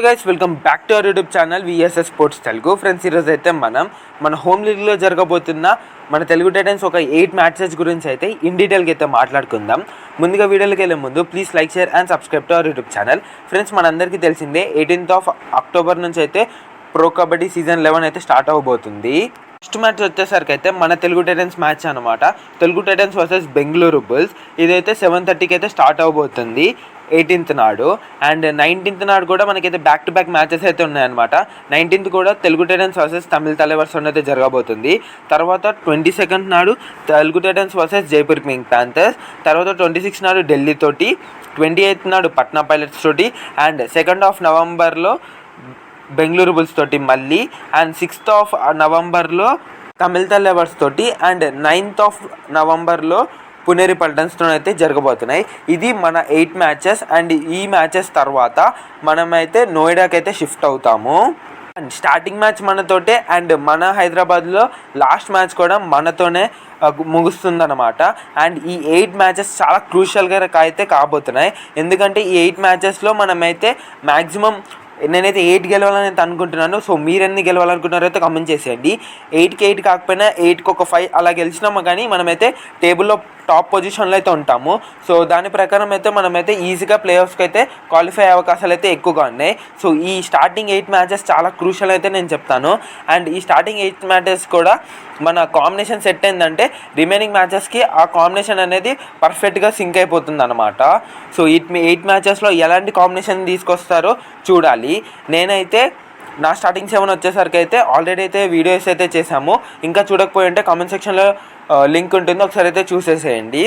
Guys welcome back to our YouTube channel VSS sports Telugu. Friends, ఈరోజు అయితే మన home లీగ్లో జరగబోతున్న మన తెలుగు టైటన్స్ ఒక 8 మ్యాచెస్ గురించి అయితే ఇన్ డీటెయిల్గా అయితే మాట్లాడుకుందాం. ముందుగా వీడియోకి వెళ్ళే ముందు please like, share and subscribe to our YouTube channel. Friends, మనందరికీ తెలిసిందే 18th అక్టోబర్ నుంచి అయితే ప్రో కబడ్డీ సీజన్ 11 అయితే స్టార్ట్ అవబోతుంది. ఫస్ట్ మ్యాచ్ వచ్చేసరికి అయితే మన తెలుగు టైటన్స్ మ్యాచ్ అనమాట. Telugu Titans versus Bengaluru bulls. ఇదైతే 7:30కి అయితే స్టార్ట్ అవబోతుంది 18th నాడు. అండ్ 19th నాడు కూడా మనకైతే బ్యాక్ టు బ్యాక్ మ్యాచెస్ అయితే ఉన్నాయన్నమాట. 19th కూడా తెలుగు టైటన్స్ వర్సెస్ తమిళ తలైవర్స్ అయితే జరగబోతుంది. తర్వాత 22nd నాడు Telugu Titans versus Jaipur king Panthers. తర్వాత 26th నాడు ఢిల్లీ తోటి, 28th నాడు పట్నా పైలట్స్ తోటి, అండ్ 2nd నవంబర్లో బెంగళూరు బుల్స్ తోటి మళ్ళీ, అండ్ 6th నవంబర్లో తమిళ తలైవర్స్ తోటి, అండ్ 9th నవంబర్లో పునేరి పల్టన్స్తో అయితే జరగబోతున్నాయి. ఇది మన 8 మ్యాచెస్. అండ్ ఈ మ్యాచెస్ తర్వాత మనమైతే నోయిడాకి అయితే షిఫ్ట్ అవుతాము. అండ్ స్టార్టింగ్ మ్యాచ్ మనతోటే, అండ్ మన హైదరాబాద్లో లాస్ట్ మ్యాచ్ కూడా మనతోనే ముగుస్తుందన్నమాట. అండ్ ఈ 8 మ్యాచెస్ చాలా క్రూషియల్గా అయితే కాబోతున్నాయి. ఎందుకంటే ఈ 8 మ్యాచెస్లో మనమైతే మ్యాక్సిమం నేనైతే 8 గెలవాలని అయితే అనుకుంటున్నాను. సో మీరు ఎన్ని గెలవాలనుకుంటున్నారో అయితే కామెంట్ చేసేయండి. 8కి 8 కాకపోయినా 8కి ఒక 5 అలా గెలిచినాము కానీ మనమైతే టేబుల్లో టాప్ పొజిషన్లో అయితే ఉంటాము. సో దాని ప్రకారం అయితే మనమైతే ఈజీగా ప్లే ఆఫ్స్కి అయితే క్వాలిఫై అయ్యే అవకాశాలు అయితే ఎక్కువగా ఉన్నాయి. సో ఈ స్టార్టింగ్ 8 మ్యాచెస్ చాలా క్రూషియల్ అయితే నేను చెప్తాను. అండ్ ఈ స్టార్టింగ్ 8 మ్యాచెస్ కూడా మన కాంబినేషన్ సెట్ అయిందంటే రిమైనింగ్ మ్యాచెస్కి ఆ కాంబినేషన్ అనేది పర్ఫెక్ట్గా సింక్ అయిపోతుంది అనమాట. సో ఈ 8 మ్యాచెస్లో ఎలాంటి కాంబినేషన్ తీసుకొస్తారో చూడాలి. నేనైతే నా స్టార్టింగ్ 7 వచ్చేసరికి అయితే ఆల్రెడీ అయితే వీడియోస్ అయితే చేశాము. ఇంకా చూడకపోయి ఉంటే కామెంట్ సెక్షన్లో లింక్ ఉంటుంది, ఒకసారి అయితే చూసేసేయండి.